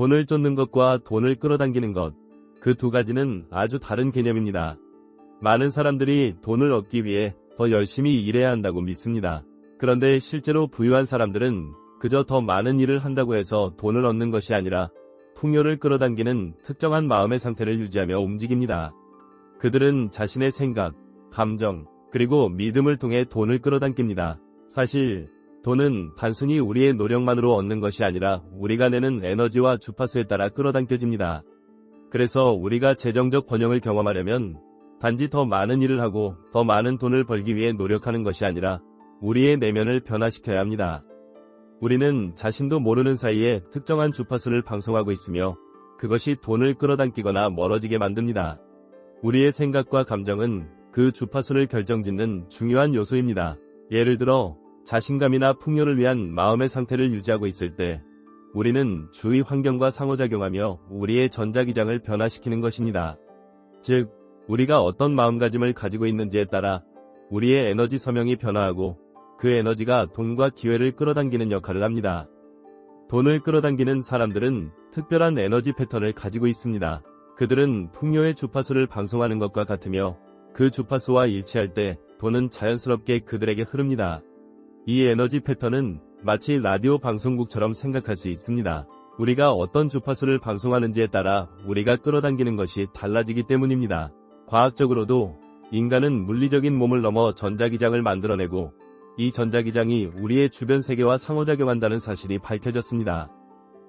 돈을 쫓는 것과 돈을 끌어당기는 것, 그 두 가지는 아주 다른 개념입니다. 많은 사람들이 돈을 얻기 위해 더 열심히 일해야 한다고 믿습니다. 그런데 실제로 부유한 사람들은 그저 더 많은 일을 한다고 해서 돈을 얻는 것이 아니라 풍요를 끌어당기는 특정한 마음의 상태를 유지하며 움직입니다. 그들은 자신의 생각, 감정, 그리고 믿음을 통해 돈을 끌어당깁니다. 사실 돈은 단순히 우리의 노력만으로 얻는 것이 아니라 우리가 내는 에너지와 주파수에 따라 끌어당겨집니다. 그래서 우리가 재정적 번영을 경험하려면 단지 더 많은 일을 하고 더 많은 돈을 벌기 위해 노력하는 것이 아니라 우리의 내면을 변화시켜야 합니다. 우리는 자신도 모르는 사이에 특정한 주파수를 방송하고 있으며 그것이 돈을 끌어당기거나 멀어지게 만듭니다. 우리의 생각과 감정은 그 주파수를 결정짓는 중요한 요소입니다. 예를 들어 자신감이나 풍요를 위한 마음의 상태를 유지하고 있을 때 우리는 주위 환경과 상호작용하며 우리의 전자기장을 변화시키는 것입니다. 즉, 우리가 어떤 마음가짐을 가지고 있는지에 따라 우리의 에너지 서명이 변화하고 그 에너지가 돈과 기회를 끌어당기는 역할을 합니다. 돈을 끌어당기는 사람들은 특별한 에너지 패턴을 가지고 있습니다. 그들은 풍요의 주파수를 방송하는 것과 같으며 그 주파수와 일치할 때 돈은 자연스럽게 그들에게 흐릅니다. 이 에너지 패턴은 마치 라디오 방송국처럼 생각할 수 있습니다. 우리가 어떤 주파수를 방송하는지에 따라 우리가 끌어당기는 것이 달라지기 때문입니다. 과학적으로도 인간은 물리적인 몸을 넘어 전자기장을 만들어내고 이 전자기장이 우리의 주변 세계와 상호작용한다는 사실이 밝혀졌습니다.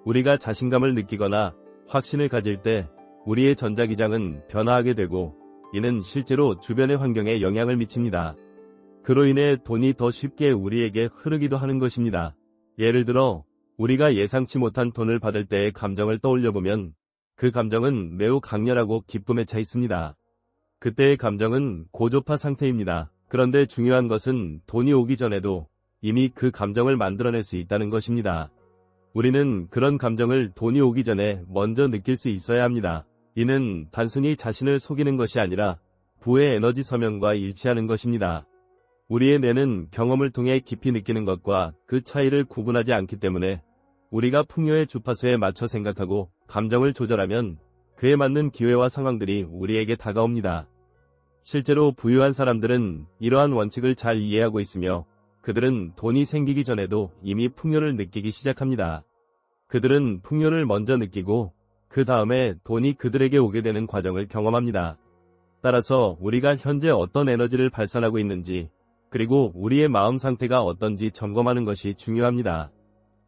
우리가 자신감을 느끼거나 확신을 가질 때 우리의 전자기장은 변화하게 되고 이는 실제로 주변의 환경에 영향을 미칩니다. 그로 인해 돈이 더 쉽게 우리에게 흐르기도 하는 것입니다. 예를 들어 우리가 예상치 못한 돈을 받을 때의 감정을 떠올려보면 그 감정은 매우 강렬하고 기쁨에 차 있습니다. 그때의 감정은 고조파 상태입니다. 그런데 중요한 것은 돈이 오기 전에도 이미 그 감정을 만들어낼 수 있다는 것입니다. 우리는 그런 감정을 돈이 오기 전에 먼저 느낄 수 있어야 합니다. 이는 단순히 자신을 속이는 것이 아니라 부의 에너지 서명과 일치하는 것입니다. 우리의 뇌는 경험을 통해 깊이 느끼는 것과 그 차이를 구분하지 않기 때문에 우리가 풍요의 주파수에 맞춰 생각하고 감정을 조절하면 그에 맞는 기회와 상황들이 우리에게 다가옵니다. 실제로 부유한 사람들은 이러한 원칙을 잘 이해하고 있으며 그들은 돈이 생기기 전에도 이미 풍요를 느끼기 시작합니다. 그들은 풍요를 먼저 느끼고 그 다음에 돈이 그들에게 오게 되는 과정을 경험합니다. 따라서 우리가 현재 어떤 에너지를 발산하고 있는지 그리고 우리의 마음 상태가 어떤지 점검하는 것이 중요합니다.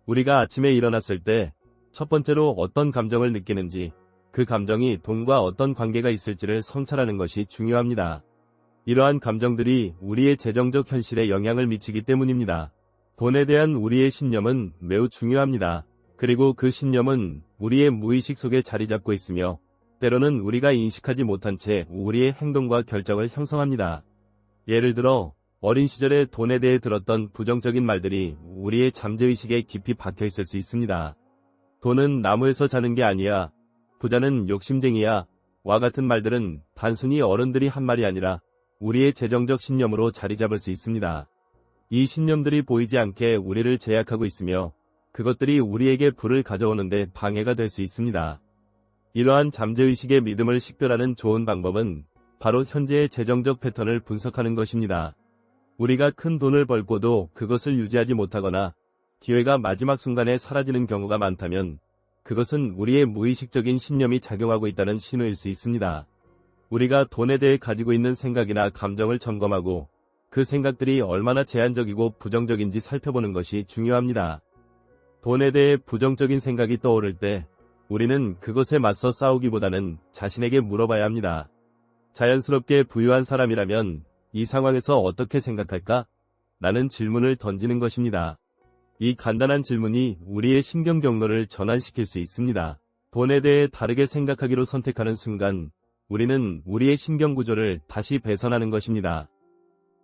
우리가 아침에 일어났을 때 첫 번째로 어떤 감정을 느끼는지 그 감정이 돈과 어떤 관계가 있을지를 성찰하는 것이 중요합니다. 이러한 감정들이 우리의 재정적 현실에 영향을 미치기 때문입니다. 돈에 대한 우리의 신념은 매우 중요합니다. 그리고 그 신념은 우리의 무의식 속에 자리 잡고 있으며 때로는 우리가 인식하지 못한 채 우리의 행동과 결정을 형성합니다. 예를 들어 어린 시절에 돈에 대해 들었던 부정적인 말들이 우리의 잠재의식에 깊이 박혀 있을 수 있습니다. 돈은 나무에서 자는 게 아니야. 부자는 욕심쟁이야. 와 같은 말들은 단순히 어른들이 한 말이 아니라 우리의 재정적 신념으로 자리 잡을 수 있습니다. 이 신념들이 보이지 않게 우리를 제약하고 있으며 그것들이 우리에게 불을 가져오는데 방해가 될 수 있습니다. 이러한 잠재의식의 믿음을 식별하는 좋은 방법은 바로 현재의 재정적 패턴을 분석하는 것입니다. 우리가 큰 돈을 벌고도 그것을 유지하지 못하거나 기회가 마지막 순간에 사라지는 경우가 많다면 그것은 우리의 무의식적인 신념이 작용하고 있다는 신호일 수 있습니다. 우리가 돈에 대해 가지고 있는 생각이나 감정을 점검하고 그 생각들이 얼마나 제한적이고 부정적인지 살펴보는 것이 중요합니다. 돈에 대해 부정적인 생각이 떠오를 때 우리는 그것에 맞서 싸우기보다는 자신에게 물어봐야 합니다. 자연스럽게 부유한 사람이라면 이 상황에서 어떻게 생각할까? 라는 질문을 던지는 것입니다. 이 간단한 질문이 우리의 신경 경로를 전환시킬 수 있습니다. 돈에 대해 다르게 생각하기로 선택하는 순간 우리는 우리의 신경 구조를 다시 배선하는 것입니다.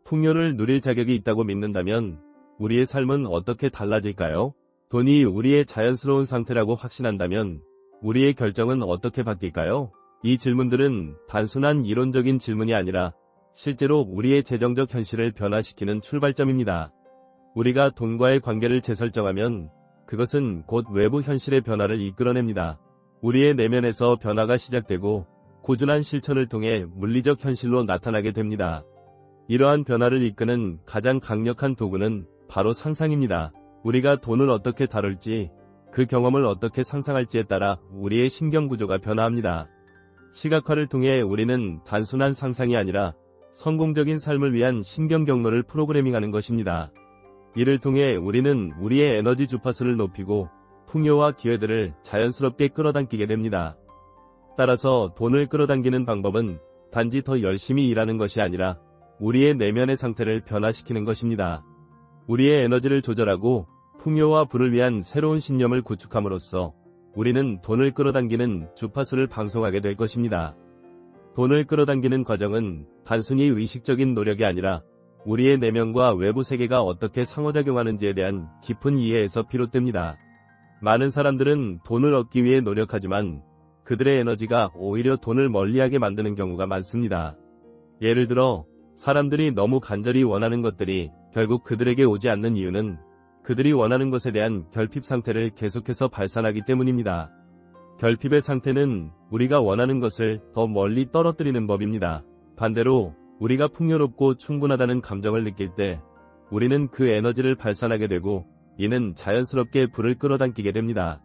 풍요를 누릴 자격이 있다고 믿는다면 우리의 삶은 어떻게 달라질까요? 돈이 우리의 자연스러운 상태라고 확신한다면 우리의 결정은 어떻게 바뀔까요? 이 질문들은 단순한 이론적인 질문이 아니라 실제로 우리의 재정적 현실을 변화시키는 출발점입니다. 우리가 돈과의 관계를 재설정하면 그것은 곧 외부 현실의 변화를 이끌어냅니다. 우리의 내면에서 변화가 시작되고 꾸준한 실천을 통해 물리적 현실로 나타나게 됩니다. 이러한 변화를 이끄는 가장 강력한 도구는 바로 상상입니다. 우리가 돈을 어떻게 다룰지, 그 경험을 어떻게 상상할지에 따라 우리의 신경구조가 변화합니다. 시각화를 통해 우리는 단순한 상상이 아니라 성공적인 삶을 위한 신경 경로를 프로그래밍하는 것입니다. 이를 통해 우리는 우리의 에너지 주파수를 높이고 풍요와 기회들을 자연스럽게 끌어당기게 됩니다. 따라서 돈을 끌어당기는 방법은 단지 더 열심히 일하는 것이 아니라 우리의 내면의 상태를 변화시키는 것입니다. 우리의 에너지를 조절하고 풍요와 부를 위한 새로운 신념을 구축함으로써 우리는 돈을 끌어당기는 주파수를 방송하게 될 것입니다. 돈을 끌어당기는 과정은 단순히 의식적인 노력이 아니라 우리의 내면과 외부 세계가 어떻게 상호작용하는지에 대한 깊은 이해에서 비롯됩니다. 많은 사람들은 돈을 얻기 위해 노력하지만 그들의 에너지가 오히려 돈을 멀리하게 만드는 경우가 많습니다. 예를 들어 사람들이 너무 간절히 원하는 것들이 결국 그들에게 오지 않는 이유는 그들이 원하는 것에 대한 결핍 상태를 계속해서 발산하기 때문입니다. 결핍의 상태는 우리가 원하는 것을 더 멀리 떨어뜨리는 법입니다. 반대로 우리가 풍요롭고 충분하다는 감정을 느낄 때 우리는 그 에너지를 발산하게 되고 이는 자연스럽게 부를 끌어당기게 됩니다.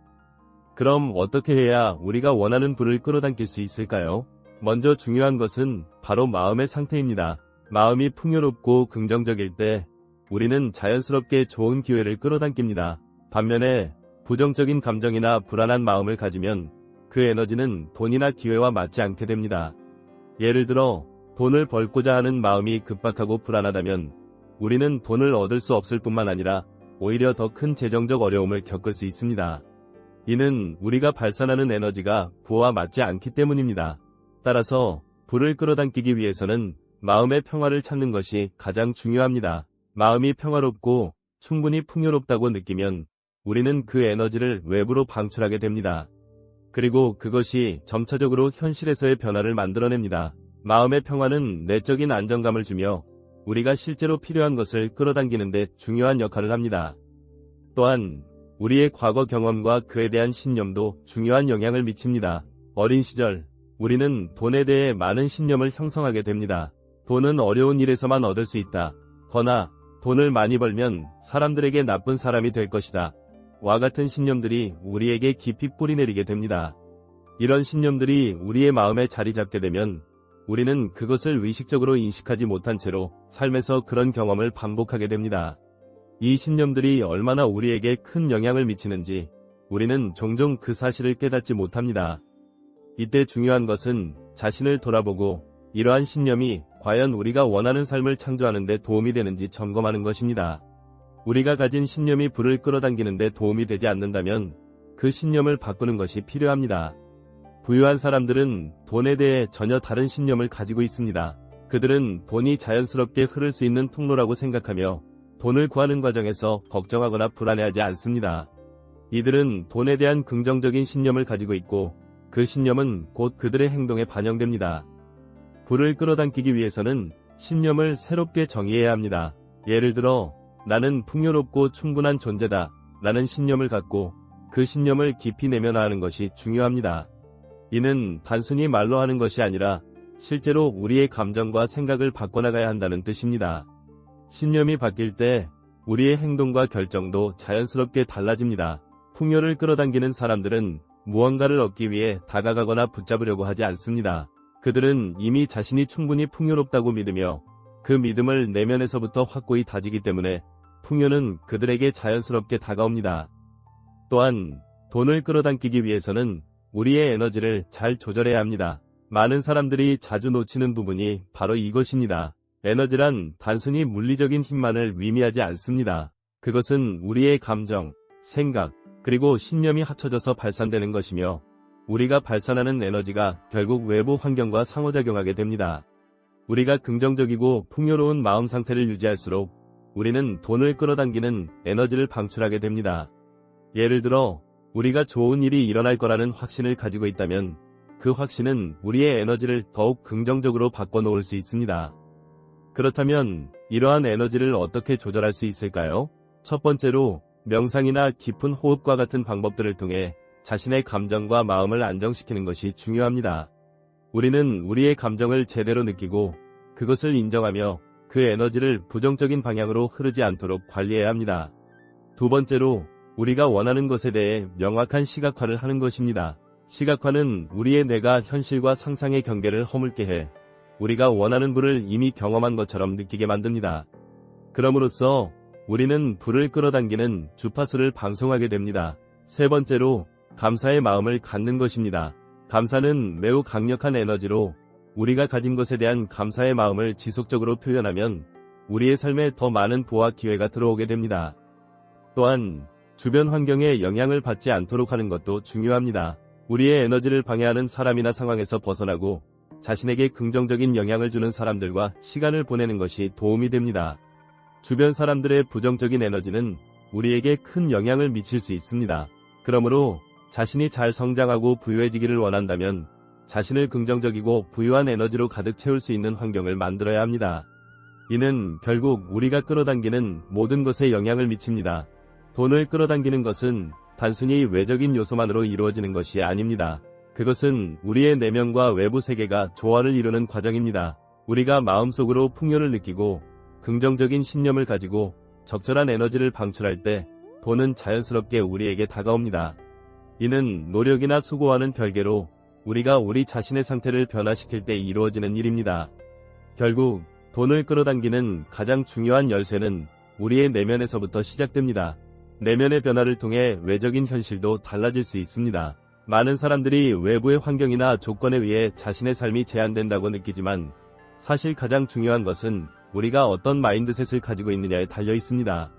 그럼 어떻게 해야 우리가 원하는 부를 끌어당길 수 있을까요? 먼저 중요한 것은 바로 마음의 상태입니다. 마음이 풍요롭고 긍정적일 때 우리는 자연스럽게 좋은 기회를 끌어당깁니다. 반면에 부정적인 감정이나 불안한 마음을 가지면 그 에너지는 돈이나 기회와 맞지 않게 됩니다. 예를 들어 돈을 벌고자 하는 마음이 급박하고 불안하다면 우리는 돈을 얻을 수 없을 뿐만 아니라 오히려 더 큰 재정적 어려움을 겪을 수 있습니다. 이는 우리가 발산하는 에너지가 부와 맞지 않기 때문입니다. 따라서 부를 끌어당기기 위해서는 마음의 평화를 찾는 것이 가장 중요합니다. 마음이 평화롭고 충분히 풍요롭다고 느끼면 우리는 그 에너지를 외부로 방출하게 됩니다. 그리고 그것이 점차적으로 현실에서의 변화를 만들어냅니다. 마음의 평화는 내적인 안정감을 주며 우리가 실제로 필요한 것을 끌어당기는 데 중요한 역할을 합니다. 또한 우리의 과거 경험과 그에 대한 신념도 중요한 영향을 미칩니다. 어린 시절 우리는 돈에 대해 많은 신념을 형성하게 됩니다. 돈은 어려운 일에서만 얻을 수 있다. 거나 돈을 많이 벌면 사람들에게 나쁜 사람이 될 것이다. 와 같은 신념들이 우리에게 깊이 뿌리내리게 됩니다. 이런 신념들이 우리의 마음에 자리 잡게 되면 우리는 그것을 의식적으로 인식하지 못한 채로 삶에서 그런 경험을 반복하게 됩니다. 이 신념들이 얼마나 우리에게 큰 영향을 미치는지 우리는 종종 그 사실을 깨닫지 못합니다. 이때 중요한 것은 자신을 돌아보고 이러한 신념이 과연 우리가 원하는 삶을 창조하는 데 도움이 되는지 점검하는 것입니다. 우리가 가진 신념이 부를 끌어당기는 데 도움이 되지 않는다면 그 신념을 바꾸는 것이 필요합니다. 부유한 사람들은 돈에 대해 전혀 다른 신념을 가지고 있습니다. 그들은 돈이 자연스럽게 흐를 수 있는 통로라고 생각하며 돈을 구하는 과정에서 걱정하거나 불안해하지 않습니다. 이들은 돈에 대한 긍정적인 신념을 가지고 있고 그 신념은 곧 그들의 행동에 반영됩니다. 부를 끌어당기기 위해서는 신념을 새롭게 정의해야 합니다. 예를 들어 나는 풍요롭고 충분한 존재다 라는 신념을 갖고 그 신념을 깊이 내면화하는 것이 중요합니다. 이는 단순히 말로 하는 것이 아니라 실제로 우리의 감정과 생각을 바꿔나가야 한다는 뜻입니다. 신념이 바뀔 때 우리의 행동과 결정도 자연스럽게 달라집니다. 풍요를 끌어당기는 사람들은 무언가를 얻기 위해 다가가거나 붙잡으려고 하지 않습니다. 그들은 이미 자신이 충분히 풍요롭다고 믿으며 그 믿음을 내면에서부터 확고히 다지기 때문에 풍요는 그들에게 자연스럽게 다가옵니다. 또한 돈을 끌어당기기 위해서는 우리의 에너지를 잘 조절해야 합니다. 많은 사람들이 자주 놓치는 부분이 바로 이것입니다. 에너지란 단순히 물리적인 힘만을 의미하지 않습니다. 그것은 우리의 감정, 생각, 그리고 신념이 합쳐져서 발산되는 것이며 우리가 발산하는 에너지가 결국 외부 환경과 상호작용하게 됩니다. 우리가 긍정적이고 풍요로운 마음 상태를 유지할수록 우리는 돈을 끌어당기는 에너지를 방출하게 됩니다. 예를 들어 우리가 좋은 일이 일어날 거라는 확신을 가지고 있다면 그 확신은 우리의 에너지를 더욱 긍정적으로 바꿔놓을 수 있습니다. 그렇다면 이러한 에너지를 어떻게 조절할 수 있을까요? 첫 번째로 명상이나 깊은 호흡과 같은 방법들을 통해 자신의 감정과 마음을 안정시키는 것이 중요합니다. 우리는 우리의 감정을 제대로 느끼고 그것을 인정하며 그 에너지를 부정적인 방향으로 흐르지 않도록 관리해야 합니다. 두 번째로, 우리가 원하는 것에 대해 명확한 시각화를 하는 것입니다. 시각화는 우리의 뇌가 현실과 상상의 경계를 허물게 해 우리가 원하는 불을 이미 경험한 것처럼 느끼게 만듭니다. 그럼으로써 우리는 불을 끌어당기는 주파수를 방송하게 됩니다. 세 번째로, 감사의 마음을 갖는 것입니다. 감사는 매우 강력한 에너지로 우리가 가진 것에 대한 감사의 마음을 지속적으로 표현하면 우리의 삶에 더 많은 부와 기회가 들어오게 됩니다. 또한 주변 환경에 영향을 받지 않도록 하는 것도 중요합니다. 우리의 에너지를 방해하는 사람이나 상황에서 벗어나고 자신에게 긍정적인 영향을 주는 사람들과 시간을 보내는 것이 도움이 됩니다. 주변 사람들의 부정적인 에너지는 우리에게 큰 영향을 미칠 수 있습니다. 그러므로 자신이 잘 성장하고 부유해지기를 원한다면 자신을 긍정적이고 부유한 에너지로 가득 채울 수 있는 환경을 만들어야 합니다. 이는 결국 우리가 끌어당기는 모든 것에 영향을 미칩니다. 돈을 끌어당기는 것은 단순히 외적인 요소만으로 이루어지는 것이 아닙니다. 그것은 우리의 내면과 외부 세계가 조화를 이루는 과정입니다. 우리가 마음속으로 풍요를 느끼고 긍정적인 신념을 가지고 적절한 에너지를 방출할 때 돈은 자연스럽게 우리에게 다가옵니다. 이는 노력이나 수고와는 별개로 우리가 우리 자신의 상태를 변화시킬 때 이루어지는 일입니다. 결국 돈을 끌어당기는 가장 중요한 열쇠는 우리의 내면에서부터 시작됩니다. 내면의 변화를 통해 외적인 현실도 달라질 수 있습니다. 많은 사람들이 외부의 환경이나 조건에 의해 자신의 삶이 제한된다고 느끼지만 사실 가장 중요한 것은 우리가 어떤 마인드셋을 가지고 있느냐에 달려 있습니다.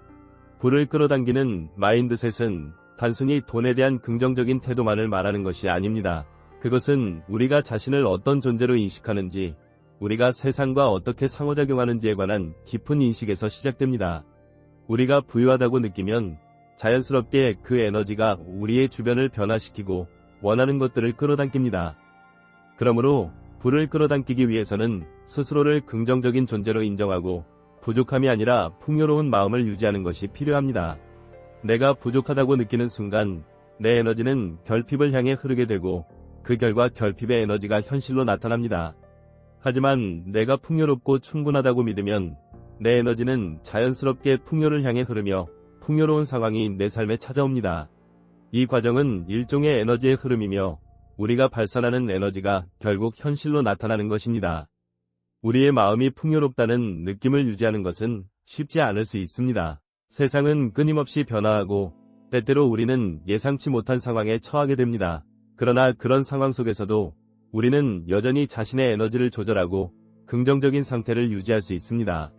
불을 끌어당기는 마인드셋은 단순히 돈에 대한 긍정적인 태도만을 말하는 것이 아닙니다. 그것은 우리가 자신을 어떤 존재로 인식하는지, 우리가 세상과 어떻게 상호작용하는지에 관한 깊은 인식에서 시작됩니다. 우리가 부유하다고 느끼면 자연스럽게 그 에너지가 우리의 주변을 변화시키고 원하는 것들을 끌어당깁니다. 그러므로 불을 끌어당기기 위해서는 스스로를 긍정적인 존재로 인정하고 부족함이 아니라 풍요로운 마음을 유지하는 것이 필요합니다. 내가 부족하다고 느끼는 순간 내 에너지는 결핍을 향해 흐르게 되고 그 결과 결핍의 에너지가 현실로 나타납니다. 하지만 내가 풍요롭고 충분하다고 믿으면 내 에너지는 자연스럽게 풍요를 향해 흐르며 풍요로운 상황이 내 삶에 찾아옵니다. 이 과정은 일종의 에너지의 흐름이며 우리가 발산하는 에너지가 결국 현실로 나타나는 것입니다. 우리의 마음이 풍요롭다는 느낌을 유지하는 것은 쉽지 않을 수 있습니다. 세상은 끊임없이 변화하고 때때로 우리는 예상치 못한 상황에 처하게 됩니다. 그러나 그런 상황 속에서도 우리는 여전히 자신의 에너지를 조절하고 긍정적인 상태를 유지할 수 있습니다.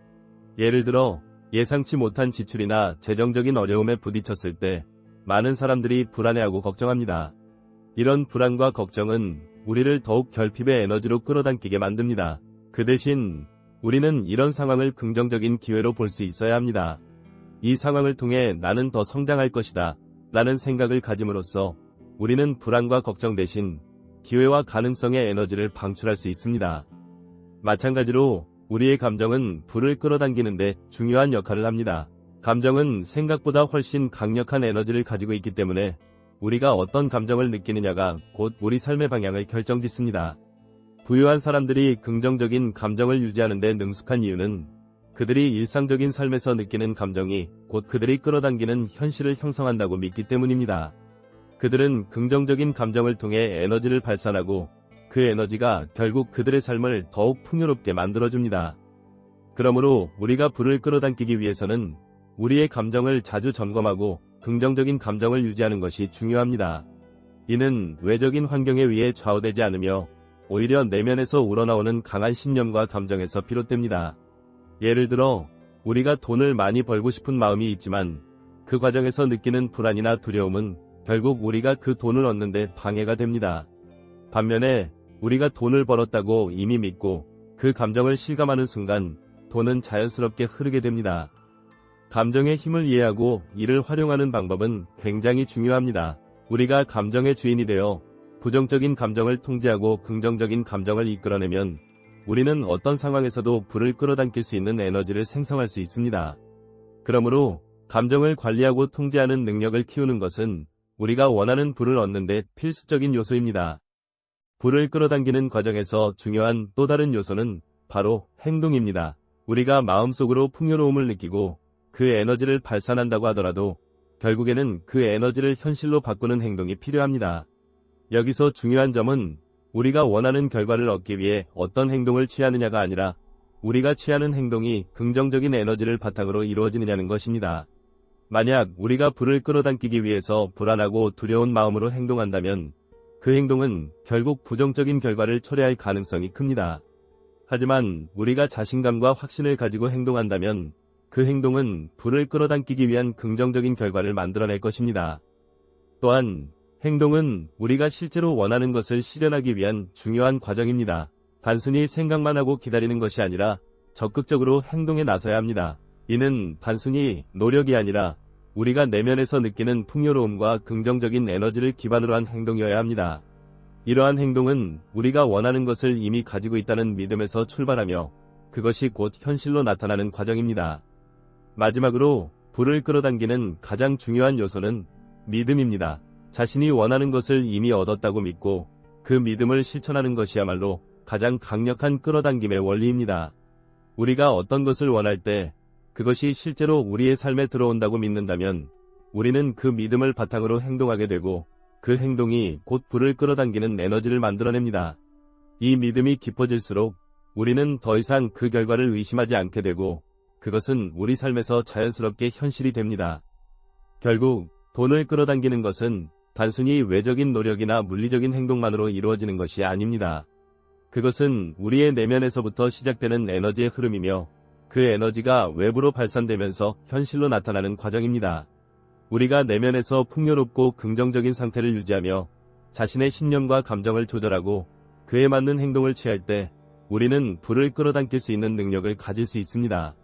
예를 들어 예상치 못한 지출이나 재정적인 어려움에 부딪혔을 때 많은 사람들이 불안해하고 걱정합니다. 이런 불안과 걱정은 우리를 더욱 결핍의 에너지로 끌어당기게 만듭니다. 그 대신 우리는 이런 상황을 긍정적인 기회로 볼 수 있어야 합니다. 이 상황을 통해 나는 더 성장할 것이다 라는 생각을 가짐으로써 우리는 불안과 걱정 대신 기회와 가능성의 에너지를 방출할 수 있습니다. 마찬가지로 우리의 감정은 불을 끌어당기는데 중요한 역할을 합니다. 감정은 생각보다 훨씬 강력한 에너지를 가지고 있기 때문에 우리가 어떤 감정을 느끼느냐가 곧 우리 삶의 방향을 결정짓습니다. 부유한 사람들이 긍정적인 감정을 유지하는 데 능숙한 이유는 그들이 일상적인 삶에서 느끼는 감정이 곧 그들이 끌어당기는 현실을 형성한다고 믿기 때문입니다. 그들은 긍정적인 감정을 통해 에너지를 발산하고 그 에너지가 결국 그들의 삶을 더욱 풍요롭게 만들어줍니다. 그러므로 우리가 불을 끌어당기기 위해서는 우리의 감정을 자주 점검하고 긍정적인 감정을 유지하는 것이 중요합니다. 이는 외적인 환경에 의해 좌우되지 않으며 오히려 내면에서 우러나오는 강한 신념과 감정에서 비롯됩니다. 예를 들어 우리가 돈을 많이 벌고 싶은 마음이 있지만 그 과정에서 느끼는 불안이나 두려움은 결국 우리가 그 돈을 얻는 데 방해가 됩니다. 반면에 우리가 돈을 벌었다고 이미 믿고 그 감정을 실감하는 순간 돈은 자연스럽게 흐르게 됩니다. 감정의 힘을 이해하고 이를 활용하는 방법은 굉장히 중요합니다. 우리가 감정의 주인이 되어 부정적인 감정을 통제하고 긍정적인 감정을 이끌어내면 우리는 어떤 상황에서도 불을 끌어당길 수 있는 에너지를 생성할 수 있습니다. 그러므로 감정을 관리하고 통제하는 능력을 키우는 것은 우리가 원하는 부를 얻는 데 필수적인 요소입니다. 부를 끌어당기는 과정에서 중요한 또 다른 요소는 바로 행동입니다. 우리가 마음속으로 풍요로움을 느끼고 그 에너지를 발산한다고 하더라도 결국에는 그 에너지를 현실로 바꾸는 행동이 필요합니다. 여기서 중요한 점은 우리가 원하는 결과를 얻기 위해 어떤 행동을 취하느냐가 아니라 우리가 취하는 행동이 긍정적인 에너지를 바탕으로 이루어지느냐는 것입니다. 만약 우리가 부를 끌어당기기 위해서 불안하고 두려운 마음으로 행동한다면 그 행동은 결국 부정적인 결과를 초래할 가능성이 큽니다. 하지만 우리가 자신감과 확신을 가지고 행동한다면 그 행동은 부를 끌어당기기 위한 긍정적인 결과를 만들어낼 것입니다. 또한 행동은 우리가 실제로 원하는 것을 실현하기 위한 중요한 과정입니다. 단순히 생각만 하고 기다리는 것이 아니라 적극적으로 행동에 나서야 합니다. 이는 단순히 노력이 아니라 우리가 내면에서 느끼는 풍요로움과 긍정적인 에너지를 기반으로 한 행동이어야 합니다. 이러한 행동은 우리가 원하는 것을 이미 가지고 있다는 믿음에서 출발하며 그것이 곧 현실로 나타나는 과정입니다. 마지막으로 부를 끌어당기는 가장 중요한 요소는 믿음입니다. 자신이 원하는 것을 이미 얻었다고 믿고 그 믿음을 실천하는 것이야말로 가장 강력한 끌어당김의 원리입니다. 우리가 어떤 것을 원할 때 그것이 실제로 우리의 삶에 들어온다고 믿는다면 우리는 그 믿음을 바탕으로 행동하게 되고 그 행동이 곧 부를 끌어당기는 에너지를 만들어냅니다. 이 믿음이 깊어질수록 우리는 더 이상 그 결과를 의심하지 않게 되고 그것은 우리 삶에서 자연스럽게 현실이 됩니다. 결국 돈을 끌어당기는 것은 단순히 외적인 노력이나 물리적인 행동만으로 이루어지는 것이 아닙니다. 그것은 우리의 내면에서부터 시작되는 에너지의 흐름이며 그 에너지가 외부로 발산되면서 현실로 나타나는 과정입니다. 우리가 내면에서 풍요롭고 긍정적인 상태를 유지하며 자신의 신념과 감정을 조절하고 그에 맞는 행동을 취할 때 우리는 부를 끌어당길 수 있는 능력을 가질 수 있습니다.